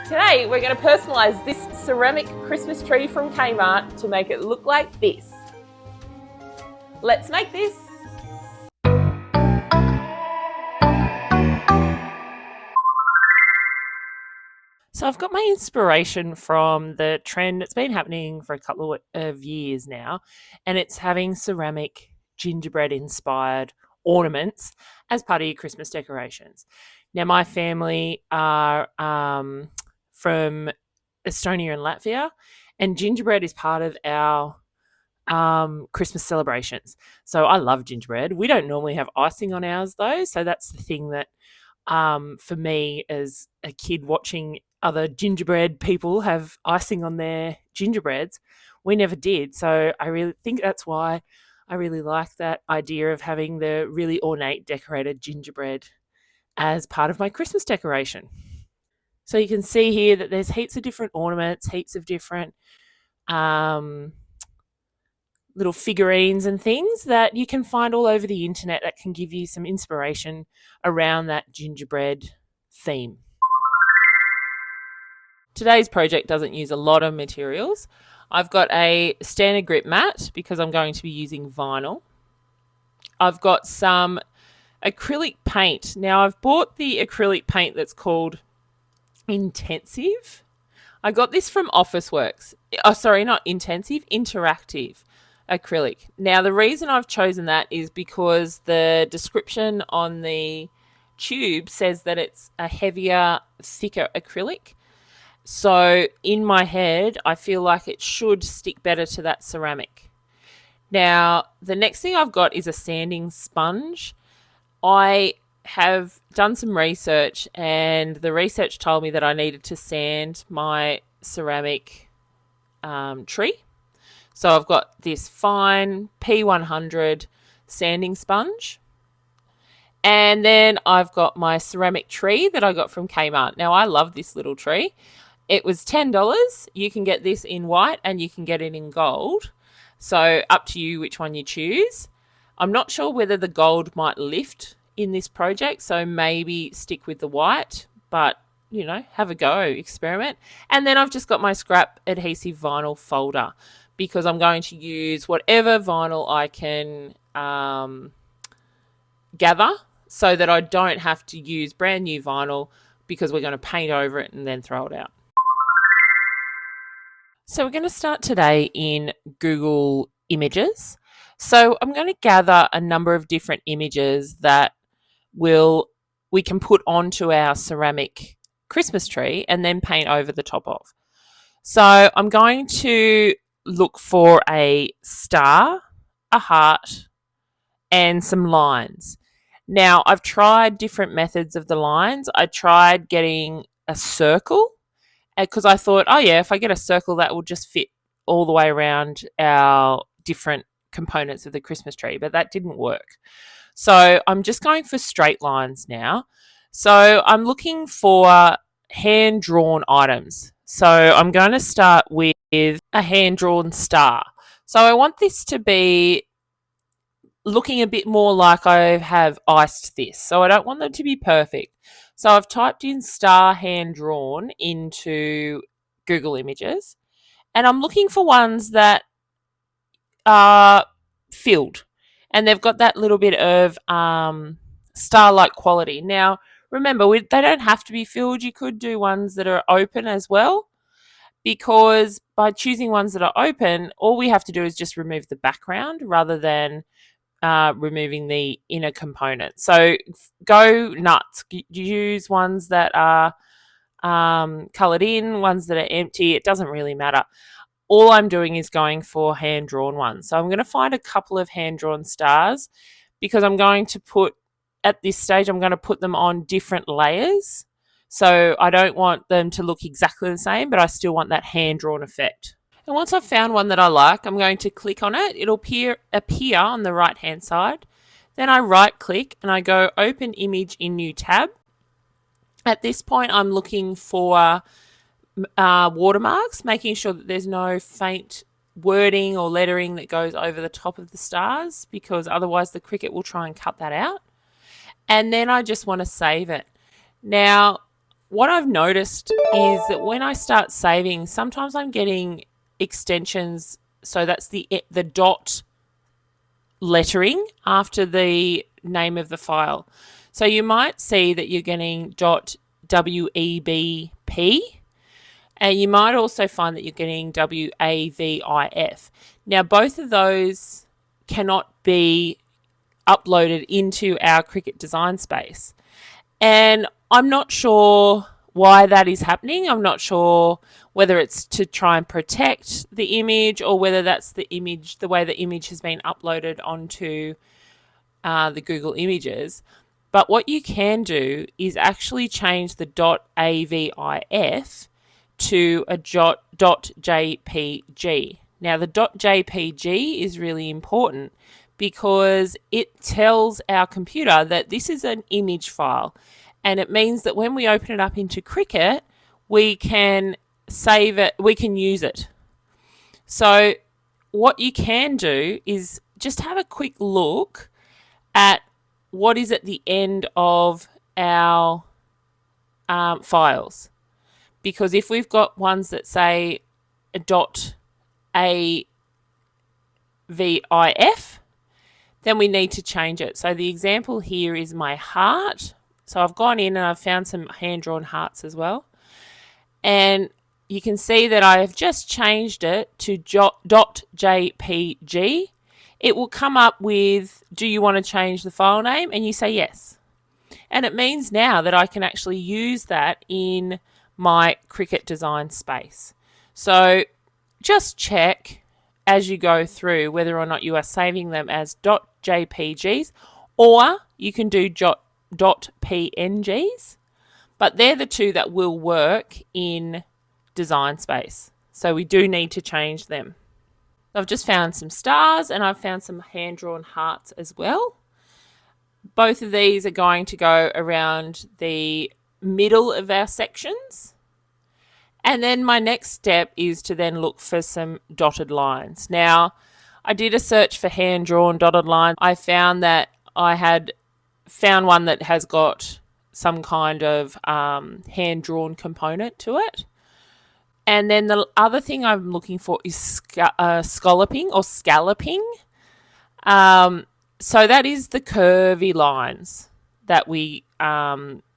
Today we're going to personalise this ceramic Christmas tree from Kmart to make it look like this. Let's make this! So I've got my inspiration from the trend that's been happening for a couple of years now, and it's having ceramic gingerbread inspired ornaments as part of your Christmas decorations. Now my family are from Estonia and Latvia, and gingerbread is part of our Christmas celebrations. So I love gingerbread. We don't normally have icing on ours though, so that's the thing that for me as a kid watching other gingerbread people have icing on their gingerbreads, we never did. So I really think that's why I really like that idea of having the really ornate decorated gingerbread as part of my Christmas decoration. So you can see here that there's heaps of different ornaments, heaps of different little figurines and things that you can find all over the internet that can give you some inspiration around that gingerbread theme. Today's project doesn't use a lot of materials. I've got a standard grip mat because I'm going to be using vinyl. I've got some acrylic paint. Now I've bought the acrylic paint that's called Intensive. I got this from Officeworks. Oh, sorry, not Intensive, Interactive acrylic. Now the reason I've chosen that is because the description on the tube says that it's a heavier, thicker acrylic. So in my head, I feel like it should stick better to that ceramic. Now, the next thing I've got is a sanding sponge. I have done some research, and the research told me that I needed to sand my ceramic tree. So I've got this fine P100 sanding sponge. And then I've got my ceramic tree that I got from Kmart. Now, I love this little tree. It was $10. You can get this in white and you can get it in gold. So up to you which one you choose. I'm not sure whether the gold might lift in this project, so maybe stick with the white, but you know, have a go, experiment. And then I've just got my scrap adhesive vinyl folder because I'm going to use whatever vinyl I can gather so that I don't have to use brand new vinyl because we're going to paint over it and then throw it out. So we're going to start today in Google Images. So I'm going to gather a number of different images that we can put onto our ceramic Christmas tree and then paint over the top of. So I'm going to look for a star, a heart, and some lines. Now, I've tried different methods of the lines. I tried getting a circle because I thought, oh yeah, if I get a circle, that will just fit all the way around our different components of the Christmas tree, but that didn't work. So I'm just going for straight lines now. So I'm looking for hand-drawn items. So I'm going to start with a hand-drawn star. So I want this to be looking a bit more like I have iced this. So I don't want them to be perfect. So I've typed in star hand-drawn into Google Images, and I'm looking for ones that are filled. And they've got that little bit of star-like quality. Now, remember, they don't have to be filled. You could do ones that are open as well, because by choosing ones that are open, all we have to do is just remove the background rather than removing the inner component. So go nuts. Use ones that are coloured in, ones that are empty. It doesn't really matter. All I'm doing is going for hand-drawn ones. So I'm going to find a couple of hand-drawn stars because I'm going to put, at this stage, I'm going to put them on different layers. So I don't want them to look exactly the same, but I still want that hand-drawn effect. And once I've found one that I like, I'm going to click on it. It'll appear on the right-hand side. Then I right-click and I go Open Image in New Tab. At this point, I'm looking for watermarks, making sure that there's no faint wording or lettering that goes over the top of the stars, because otherwise the Cricut will try and cut that out. And then I just want to save it. Now, what I've noticed is that when I start saving, sometimes I'm getting extensions. So that's the dot lettering after the name of the file. So you might see that you're getting .webp, and you might also find that you're getting WAVIF. Now, both of those cannot be uploaded into our Cricut design space. And I'm not sure why that is happening. I'm not sure whether it's to try and protect the image or whether that's the image, the way the image has been uploaded onto the Google Images. But what you can do is actually change the .avif to a .jpg. Now, the .jpg is really important because it tells our computer that this is an image file, and it means that when we open it up into Cricut, we can save it, we can use it. So what you can do is just have a quick look at what is at the end of our files. Because if we've got ones that say .avif, then we need to change it. So the example here is my heart. So I've gone in and I've found some hand-drawn hearts as well. And you can see that I have just changed it to .jpg. It will come up with, do you want to change the file name? And you say yes. And it means now that I can actually use that in my Cricut design space. So just check as you go through whether or not you are saving them as .jpgs, or you can do .pngs, but they're the two that will work in design space. So we do need to change them. I've just found some stars and I've found some hand-drawn hearts as well. Both of these are going to go around the middle of our sections. And then my next step is to then look for some dotted lines. Now, I did a search for hand-drawn dotted lines. I found that I had found one that has got some kind of hand-drawn component to it. And then the other thing I'm looking for is scalloping or scalloping. So that is the curvy lines that we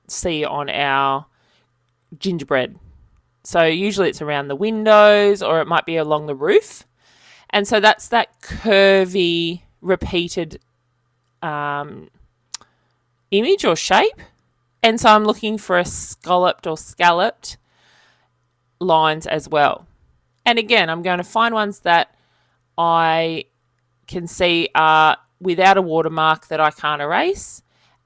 see on our gingerbread. So usually it's around the windows or it might be along the roof. And so that's that curvy, repeated image or shape. And so I'm looking for a scalloped or scalloped lines as well. And again, I'm going to find ones that I can see are without a watermark that I can't erase.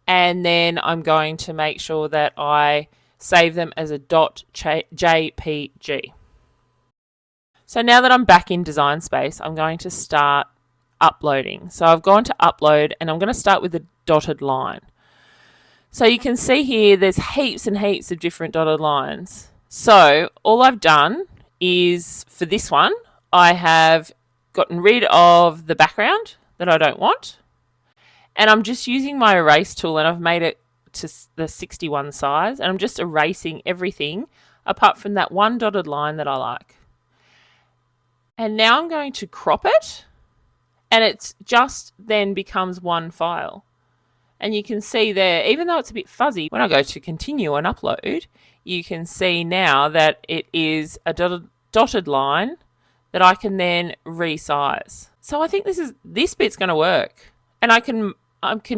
And then I'm going to make sure that I save them as a .jpg. So now that I'm back in design space, I'm going to start uploading. So I've gone to upload and I'm going to start with the dotted line. So you can see here there's heaps and heaps of different dotted lines. So all I've done is, for this one, I have gotten rid of the background that I don't want. And I'm just using my erase tool and I've made it to the 61 size. And I'm just erasing everything apart from that one dotted line that I like. And now I'm going to crop it. And it's just then becomes one file. And you can see there, even though it's a bit fuzzy, when I go to continue and upload, you can see now that it is a dotted line that I can then resize. So I think this bit's going to work, and I can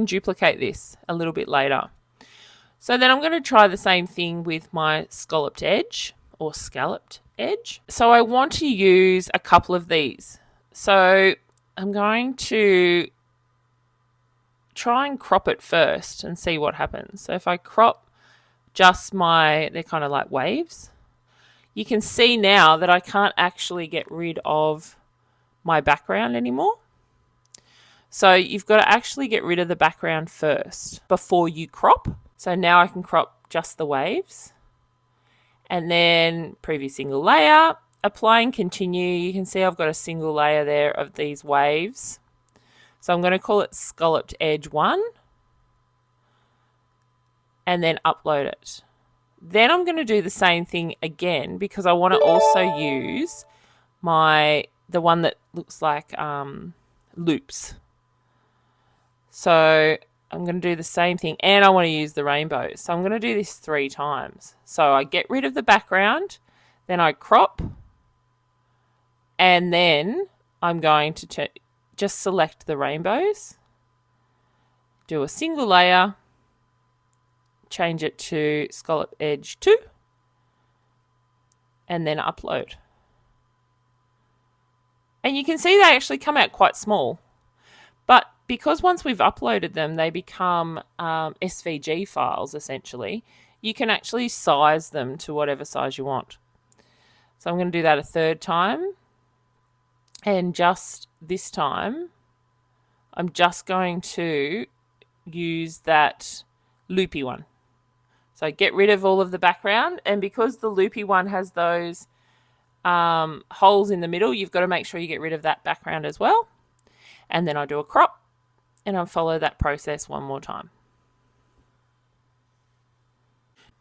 duplicate this a little bit later. So then I'm going to try the same thing with my scalloped edge or scalloped edge. So I want to use a couple of these. So I'm going to try and crop it first and see what happens. So if I crop just they're kind of like waves, you can see now that I can't actually get rid of my background anymore. So you've got to actually get rid of the background first before you crop. So now I can crop just the waves. And then preview single layer, apply and continue. You can see I've got a single layer there of these waves. So I'm going to call it scalloped edge 1 and then upload it. Then I'm going to do the same thing again because I want to also use the one that looks like loops. So I'm going to do the same thing, and I want to use the rainbows. So I'm going to do this 3 times. So I get rid of the background, then I crop, and then I'm going to just select the rainbows, do a single layer, change it to scallop edge 2, and then upload. And you can see they actually come out quite small. But because once we've uploaded them, they become SVG files, essentially, you can actually size them to whatever size you want. So I'm going to do that a 3rd time. And just this time, I'm just going to use that loopy one. So get rid of all of the background. And because the loopy one has those holes in the middle, you've got to make sure you get rid of that background as well. And then I do a crop, and I'll follow that process one more time.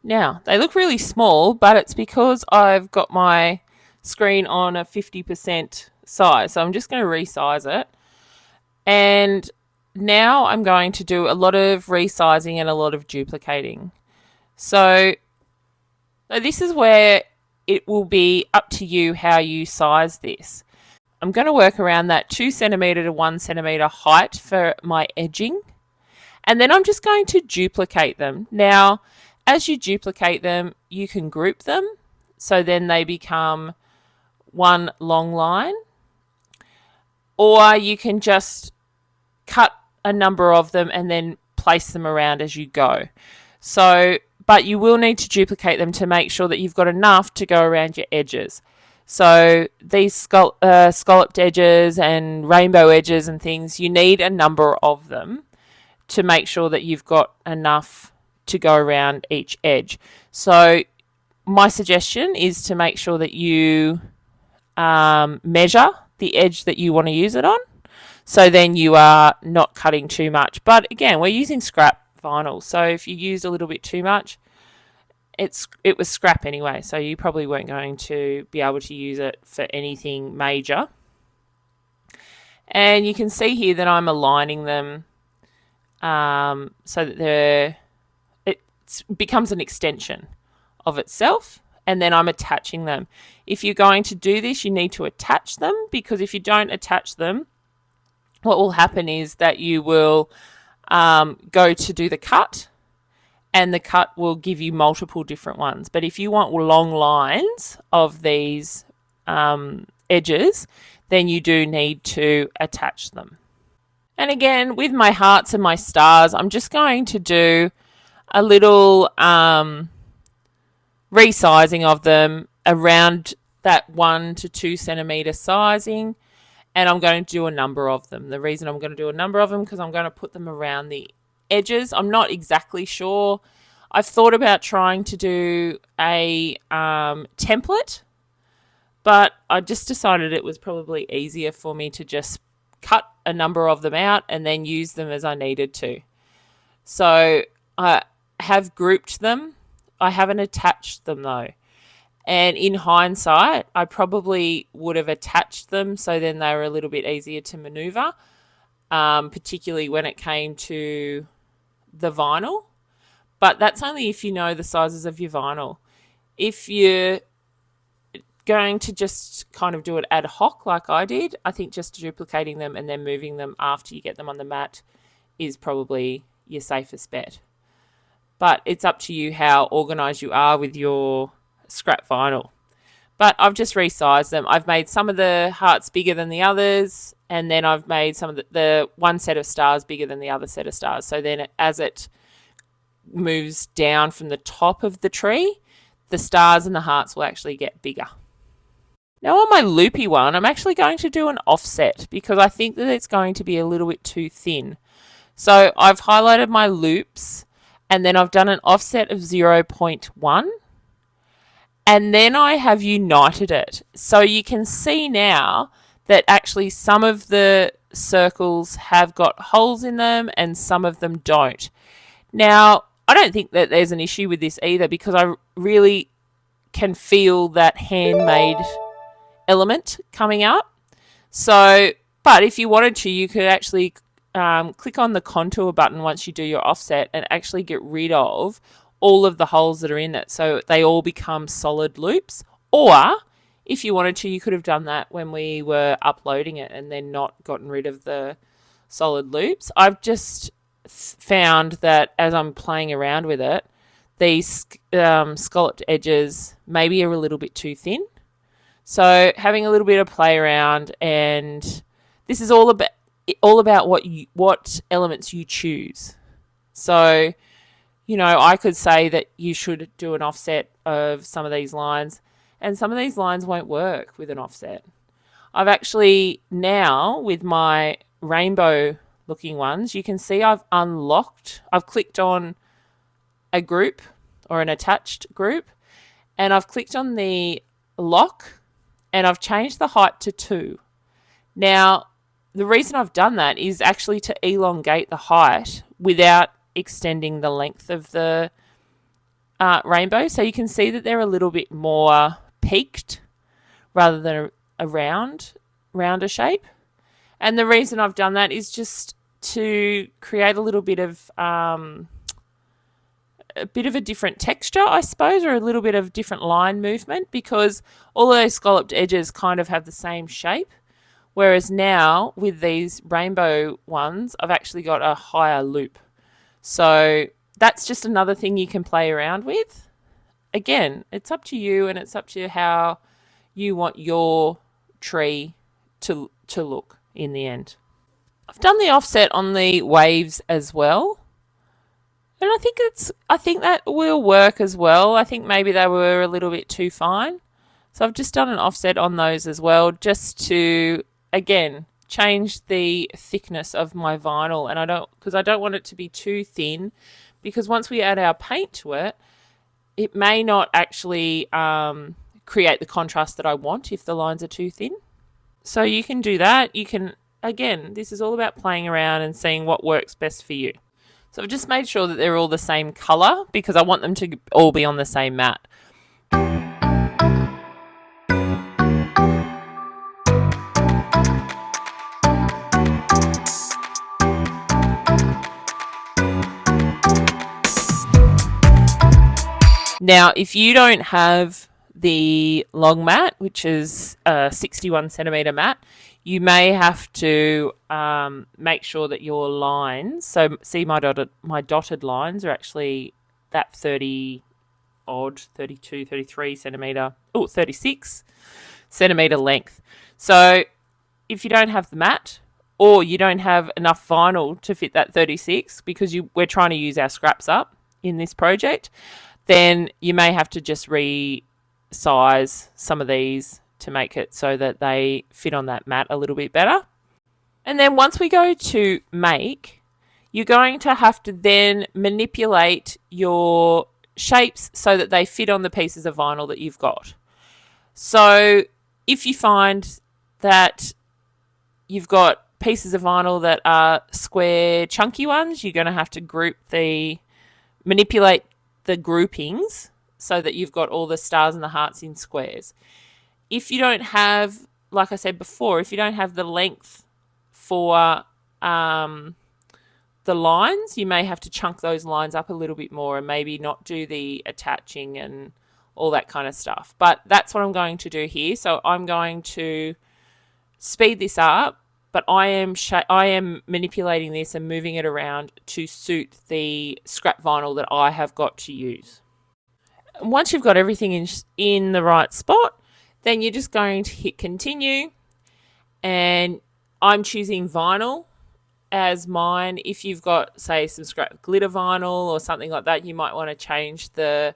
Now, they look really small, but it's because I've got my screen on a 50% size. So I'm just going to resize it. And now I'm going to do a lot of resizing and a lot of duplicating. So this is where it will be up to you how you size this. I'm going to work around that 2 centimetre to 1 centimetre height for my edging. And then I'm just going to duplicate them. Now, as you duplicate them, you can group them. So then they become one long line. Or you can just cut a number of them and then place them around as you go. So, but you will need to duplicate them to make sure that you've got enough to go around your edges. So these scalloped edges and rainbow edges and things, you need a number of them to make sure that you've got enough to go around each edge. So my suggestion is to make sure that you measure the edge that you want to use it on. So then you are not cutting too much. But again, we're using scrap vinyl. So if you used a little bit too much, it was scrap anyway, so you probably weren't going to be able to use it for anything major. And you can see here that I'm aligning them so that it becomes an extension of itself, and then I'm attaching them. If you're going to do this, you need to attach them, because if you don't attach them, what will happen is that you will go to do the cut, and the cut will give you multiple different ones. But if you want long lines of these edges, then you do need to attach them. And again, with my hearts and my stars, I'm just going to do a little resizing of them around that 1 to 2 centimetre sizing. And I'm going to do a number of them. The reason I'm going to do a number of them because I'm going to put them around the edges. I'm not exactly sure. I've thought about trying to do a template, but I just decided it was probably easier for me to just cut a number of them out and then use them as I needed to. So I have grouped them. I haven't attached them though. And in hindsight, I probably would have attached them so then they were a little bit easier to maneuver, particularly when it came to the vinyl. But that's only if you know the sizes of your vinyl. If you're going to just kind of do it ad hoc like I did, I think just duplicating them and then moving them after you get them on the mat is probably your safest bet. But it's up to you how organised you are with your scrap vinyl. But I've just resized them. I've made some of the hearts bigger than the others, and then I've made some of the one set of stars bigger than the other set of stars. So then as it moves down from the top of the tree, the stars and the hearts will actually get bigger. Now on my loopy one, I'm actually going to do an offset because I think that it's going to be a little bit too thin. So I've highlighted my loops and then I've done an offset of 0.1. And then I have united it. So you can see now that actually some of the circles have got holes in them and some of them don't. Now, I don't think that there's an issue with this either, because I really can feel that handmade element coming out. So, but if you wanted to, you could actually click on the contour button once you do your offset and actually get rid of all of the holes that are in it, so they all become solid loops. Or if you wanted to, you could have done that when we were uploading it and then not gotten rid of the solid loops. I've just found that as I'm playing around with it, these scalloped edges maybe are a little bit too thin. So having a little bit of play around, and this is all about what elements you choose. So, you know, I could say that you should do an offset of some of these lines, and some of these lines won't work with an offset. I've actually now, with my rainbow looking ones, you can see I've clicked on a group or an attached group, and I've clicked on the lock and I've changed the height to 2. Now, the reason I've done that is actually to elongate the height without extending the length of the rainbow. So you can see that they're a little bit more peaked rather than a rounder shape. And the reason I've done that is just to create a little bit of a different texture, I suppose, or a little bit of different line movement, because all of those scalloped edges kind of have the same shape. Whereas now with these rainbow ones, I've actually got a higher loop. So that's just another thing you can play around with. Again, it's up to you, and it's up to how you want your tree to look in the end. I've done the offset on the waves as well, and I think that will work as well. I think maybe they were a little bit too fine, so I've just done an offset on those as well, just to, again, change the thickness of my vinyl. And I don't want it to be too thin, because once we add our paint to it, it may not actually create the contrast that I want if the lines are too thin. So you can do that. You can, again, this is all about playing around and seeing what works best for you. So I've just made sure that they're all the same color, because I want them to all be on the same mat. Now, if you don't have the long mat, which is a 61 centimeter mat, you may have to make sure that your lines, so see my dotted lines are actually that 30 odd, 32, 33 centimeter, 36 centimeter length. So if you don't have the mat, or you don't have enough vinyl to fit that 36, because we're trying to use our scraps up in this project, then you may have to just resize some of these to make it so that they fit on that mat a little bit better. And then once we go to make, you're going to have to then manipulate your shapes so that they fit on the pieces of vinyl that you've got. So if you find that you've got pieces of vinyl that are square, chunky ones, you're going to have to manipulate the groupings so that you've got all the stars and the hearts in squares. If you don't have, like I said before, if you don't have the length for the lines, you may have to chunk those lines up a little bit more and maybe not do the attaching and all that kind of stuff. But that's what I'm going to do here. So I'm going to speed this up, but I am manipulating this and moving it around to suit the scrap vinyl that I have got to use. And once you've got everything in the right spot, then you're just going to hit continue, and I'm choosing vinyl as mine. If you've got, say, some scrap glitter vinyl or something like that, you might want to change the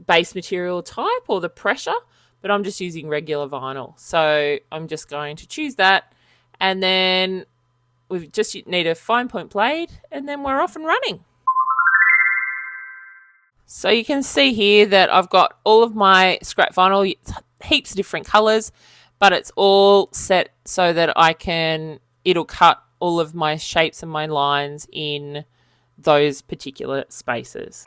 base material type or the pressure, but I'm just using regular vinyl. So I'm just going to choose that, and then we just need a fine point blade, and then we're off and running. So you can see here that I've got all of my scrap vinyl, heaps of different colours, but it's all set so that it'll cut all of my shapes and my lines in those particular spaces.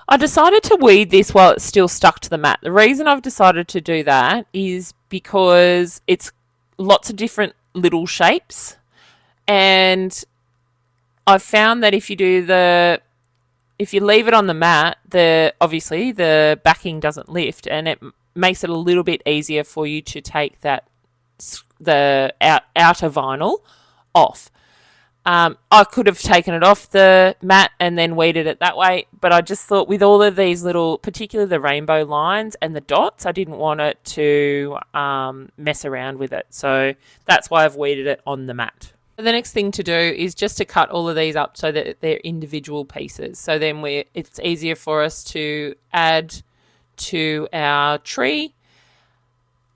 I decided to weed this while it's still stuck to the mat. The reason I've decided to do that is because it's lots of different little shapes, and I've found that if you leave it on the mat, obviously the backing doesn't lift, and it makes it a little bit easier for you to take the outer vinyl off. I could have taken it off the mat and then weeded it that way, but I just thought with all of these little, particularly the rainbow lines and the dots, I didn't want it to mess around with it. So that's why I've weeded it on the mat. The next thing to do is just to cut all of these up so that they're individual pieces. So then it's easier for us to add to our tree.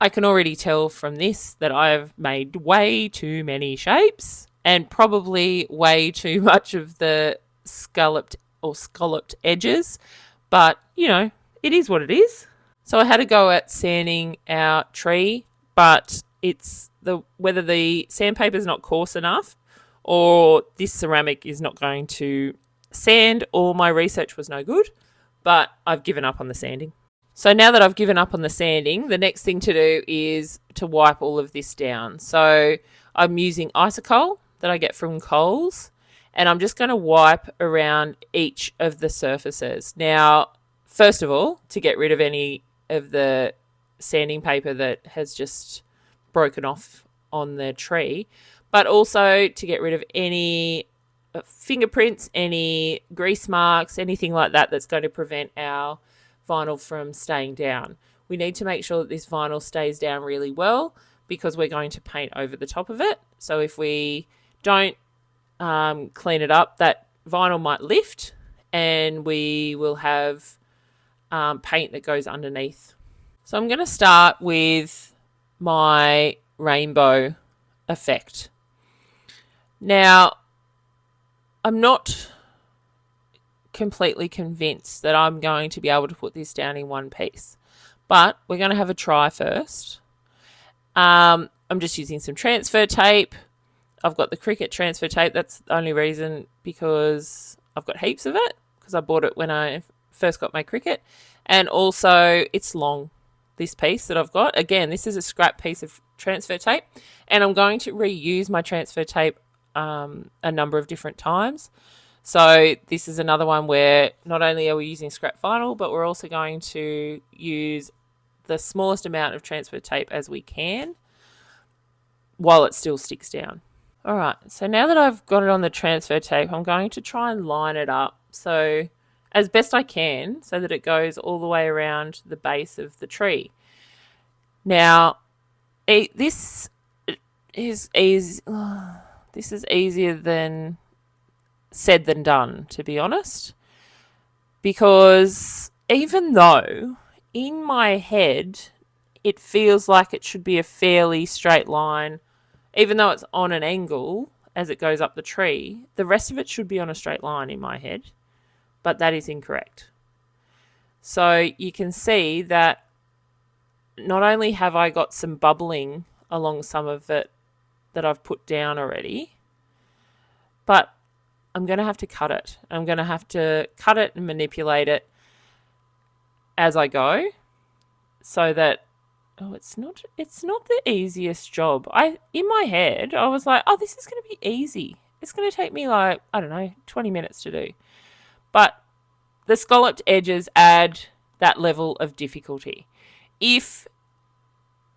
I can already tell from this that I've made way too many shapes and probably way too much of the scalloped edges, but it is what it is. So I had a go at sanding our tree, but it's whether the sandpaper is not coarse enough or this ceramic is not going to sand, or my research was no good, but I've given up on the sanding. So now that I've given up on the sanding, the next thing to do is to wipe all of this down. So I'm using Isocol that I get from Coles, and I'm just going to wipe around each of the surfaces. Now, first of all, to get rid of any of the sanding paper that has just broken off on the tree, but also to get rid of any fingerprints, any grease marks, anything like that that's going to prevent our vinyl from staying down. We need to make sure that this vinyl stays down really well because we're going to paint over the top of it. So if we don't clean it up, that vinyl might lift and we will have paint that goes underneath. So I'm going to start with my rainbow effect. Now, I'm not completely convinced that I'm going to be able to put this down in one piece, but we're going to have a try first. I'm just using some transfer tape. I've got the Cricut transfer tape. That's the only reason, because I've got heaps of it because I bought it when I first got my Cricut, and also it's long, this piece that I've got. Again, this is a scrap piece of transfer tape, and I'm going to reuse my transfer tape a number of different times. So this is another one where not only are we using scrap vinyl, but we're also going to use the smallest amount of transfer tape as we can while it still sticks down. All right, so now that I've got it on the transfer tape, I'm going to try and line it up so as best I can so that it goes all the way around the base of the tree. Now, this is easy. This is easier than said than done, to be honest, because even though in my head it feels like it should be a fairly straight line, even though it's on an angle as it goes up the tree, the rest of it should be on a straight line in my head, but that is incorrect. So you can see that not only have I got some bubbling along some of it that I've put down already, but I'm going to have to cut it. I'm going to have to cut it and manipulate it as I go so that, it's not the easiest job. In my head, I was like, this is going to be easy. It's going to take me 20 minutes to do. But the scalloped edges add that level of difficulty. If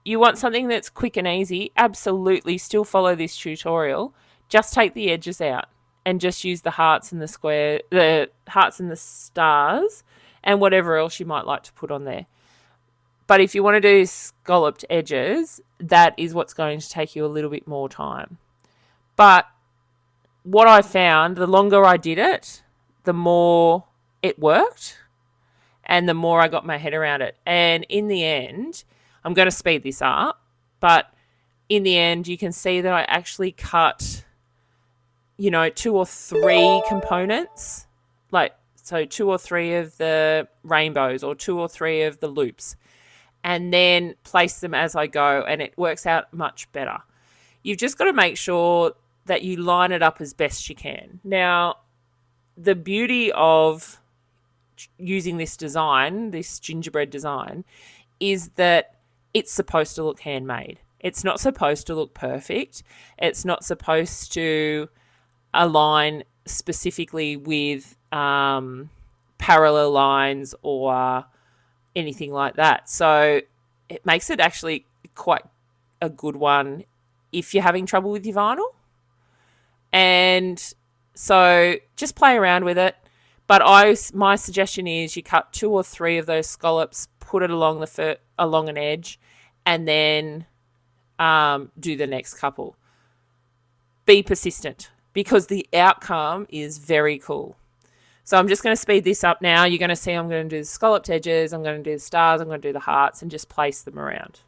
you want something that's quick and easy, absolutely still follow this tutorial. Just take the edges out and just use the hearts and the hearts and the stars and whatever else you might like to put on there. But if you want to do scalloped edges, that is what's going to take you a little bit more time. But what I found, the longer I did it, the more it worked and the more I got my head around it. And in the end, I'm going to speed this up, but in the end, you can see that I actually cut, 2 or 3 components, so 2 or 3 of the rainbows or 2 or 3 of the loops, and then place them as I go, and it works out much better. You've just got to make sure that you line it up as best you can. Now, the beauty of using this design, this gingerbread design, is that it's supposed to look handmade. It's not supposed to look perfect. It's not supposed to align specifically with parallel lines or anything like that. So it makes it actually quite a good one if you're having trouble with your vinyl. And so just play around with it. But my suggestion is you cut 2 or 3 of those scallops, put it along an edge, and then do the next couple. Be persistent because the outcome is very cool. So I'm just going to speed this up now. You're going to see I'm going to do the scalloped edges, I'm going to do the stars, I'm going to do the hearts, and just place them around.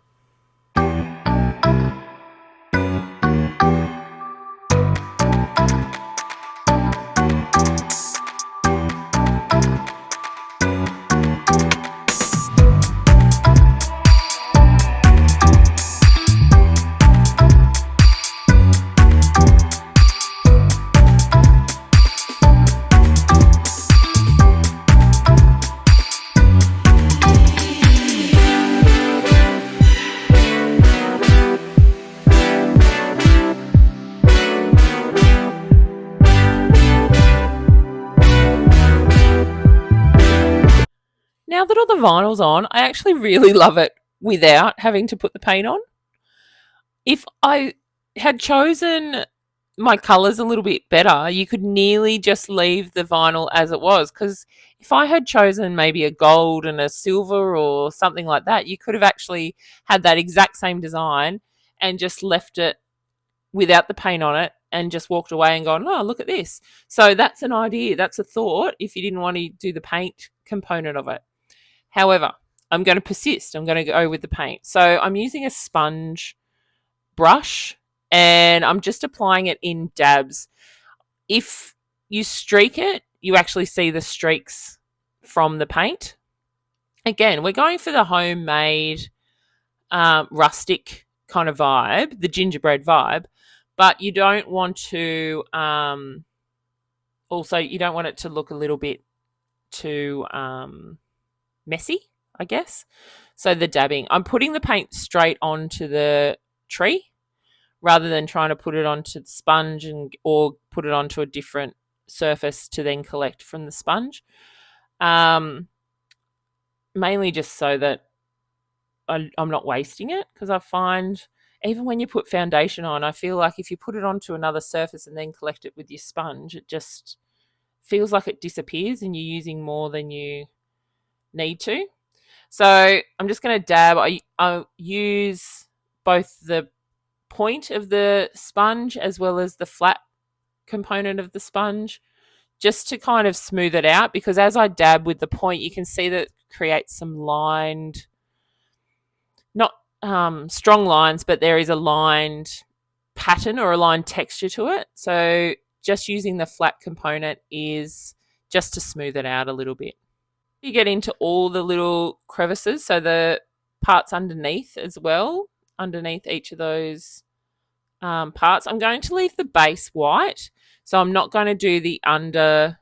Now that all the vinyl's on, I actually really love it without having to put the paint on. If I had chosen my colours a little bit better, you could nearly just leave the vinyl as it was, because if I had chosen maybe a gold and a silver or something like that, you could have actually had that exact same design and just left it without the paint on it and just walked away and gone, oh, look at this. So that's an idea. That's a thought if you didn't want to do the paint component of it. However, I'm going to persist. I'm going to go with the paint. So I'm using a sponge brush and I'm just applying it in dabs. If you streak it, you actually see the streaks from the paint. Again, we're going for the homemade, rustic kind of vibe, the gingerbread vibe, but you don't want to, also, you don't want it to look a little bit too messy, I guess. So the dabbing, I'm putting the paint straight onto the tree rather than trying to put it onto the sponge or put it onto a different surface to then collect from the sponge. Mainly just so that I'm not wasting it, because I find even when you put foundation on, I feel like if you put it onto another surface and then collect it with your sponge, it just feels like it disappears and you're using more than you need to. So I'm just going to dab. I use both the point of the sponge as well as the flat component of the sponge just to kind of smooth it out, because as I dab with the point, you can see that it creates some lined, not strong lines, but there is a lined pattern or a lined texture to it. So just using the flat component is just to smooth it out a little bit. You get into all the little crevices, so the parts underneath as well, underneath each of those parts. I'm going to leave the base white, so I'm not going to do the under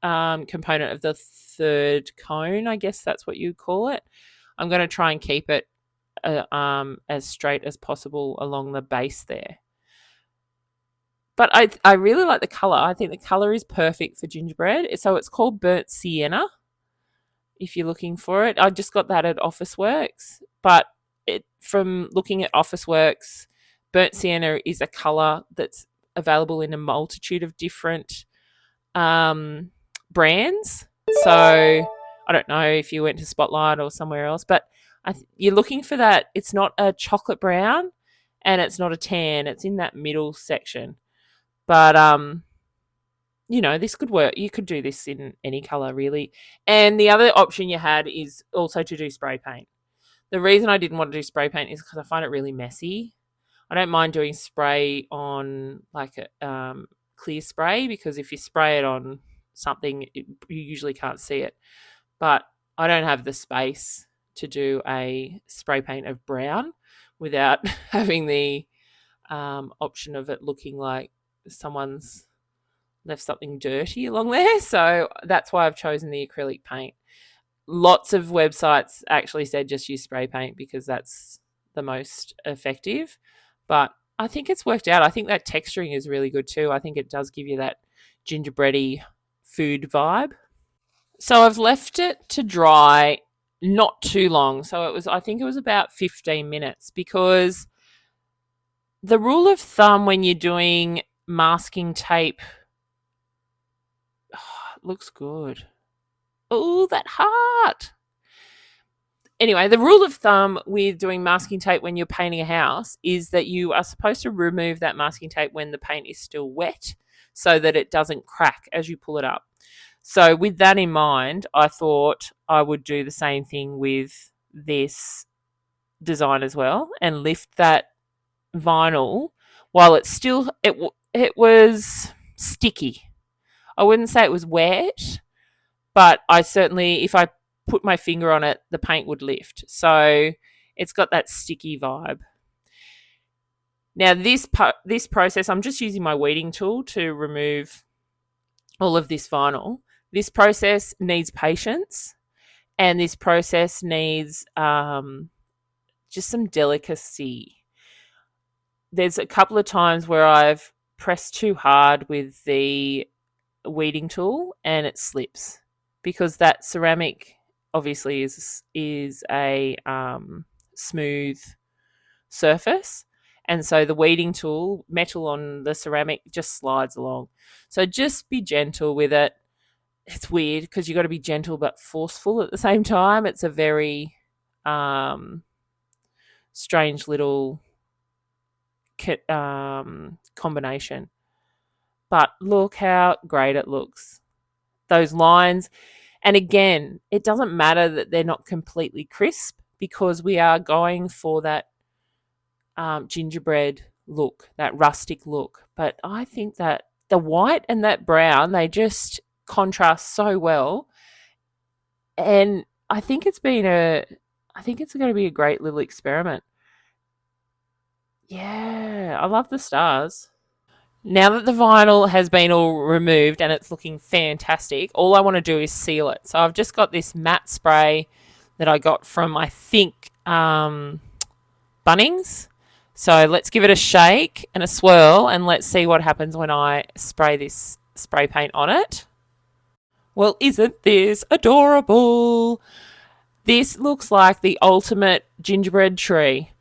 component of the third cone, I guess that's what you call it. I'm going to try and keep it as straight as possible along the base there. But I really like the colour. I think the colour is perfect for gingerbread. So it's called Burnt Sienna, if you're looking for it. I just got that at Officeworks. But from looking at Officeworks, Burnt Sienna is a colour that's available in a multitude of different brands. So I don't know if you went to Spotlight or somewhere else, but you're looking for that. It's not a chocolate brown and it's not a tan. It's in that middle section. But this could work. You could do this in any color, really. And the other option you had is also to do spray paint. The reason I didn't want to do spray paint is because I find it really messy. I don't mind doing spray on like a clear spray, because if you spray it on something, you usually can't see it. But I don't have the space to do a spray paint of brown without having the option of it looking like someone's left something dirty along there. So that's why I've chosen the acrylic paint. Lots of websites actually said just use spray paint because that's the most effective. But I think it's worked out. I think that texturing is really good too. I think it does give you that gingerbready food vibe. So I've left it to dry not too long. So I think it was about 15 minutes, because the rule of thumb when you're doing masking tape, looks good. Oh, that heart. Anyway, the rule of thumb with doing masking tape when you're painting a house is that you are supposed to remove that masking tape when the paint is still wet so that it doesn't crack as you pull it up. So with that in mind, I thought I would do the same thing with this design as well, and lift that vinyl while it was sticky. I wouldn't say it was wet, but I certainly, if I put my finger on it, the paint would lift. So it's got that sticky vibe. Now this process, I'm just using my weeding tool to remove all of this vinyl. This process needs patience, and this process needs just some delicacy. There's a couple of times where I've pressed too hard with the weeding tool and it slips, because that ceramic obviously is a smooth surface, and so the weeding tool, metal on the ceramic, just slides along. So just be gentle with it. It's weird because you got to be gentle but forceful at the same time. It's a very strange little combination. But look how great it looks. Those lines. And again, it doesn't matter that they're not completely crisp, because we are going for that gingerbread look, that rustic look. But I think that the white and that brown, they just contrast so well. And I think it's going to be a great little experiment. Yeah, I love the stars. Now that the vinyl has been all removed and it's looking fantastic, all I want to do is seal it. So I've just got this matte spray that I got from, I think, Bunnings. So let's give it a shake and a swirl, and let's see what happens when I spray this spray paint on it. Well, isn't this adorable? This looks like the ultimate gingerbread tree.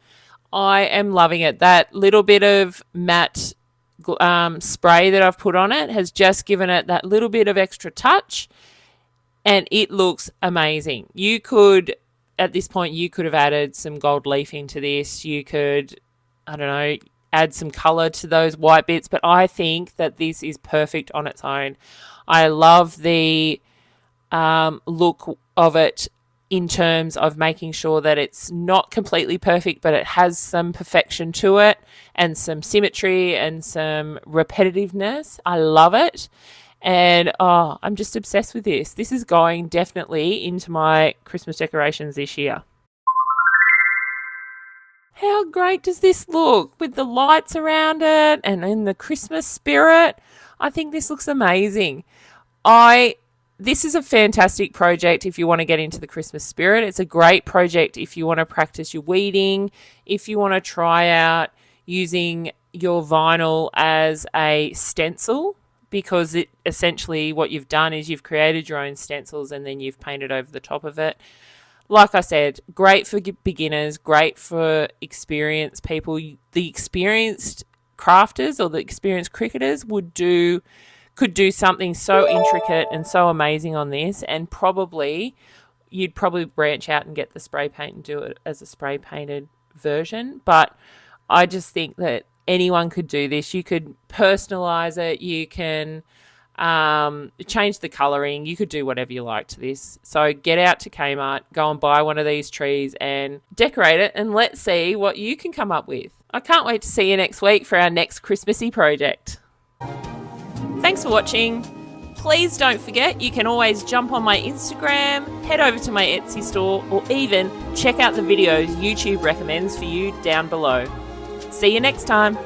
I am loving it. That little bit of matte spray that I've put on it has just given it that little bit of extra touch, and it looks amazing. You could, at this point, you could have added some gold leaf into this. You could, I don't know, add some color to those white bits, but I think that this is perfect on its own. I love the look of it in terms of making sure that it's not completely perfect, but it has some perfection to it and some symmetry and some repetitiveness. I love it. And I'm just obsessed with this. This is going definitely into my Christmas decorations this year. How great does this look with the lights around it and in the Christmas spirit? I think this looks amazing. This is a fantastic project if you want to get into the Christmas spirit. It's a great project if you want to practice your weeding, if you want to try out using your vinyl as a stencil, because it essentially what you've done is you've created your own stencils and then you've painted over the top of it. Like I said, great for beginners, great for experienced people. The experienced crafters or the experienced cricketers could do something so intricate and so amazing on this, and you'd probably branch out and get the spray paint and do it as a spray painted version. But I just think that anyone could do this. You could personalize it. You can change the colouring. You could do whatever you like to this. So get out to Kmart, go and buy one of these trees and decorate it, and let's see what you can come up with. I can't wait to see you next week for our next Christmassy project. Thanks for watching. Please don't forget, you can always jump on my Instagram, head over to my Etsy store, or even check out the videos YouTube recommends for you down below. See you next time.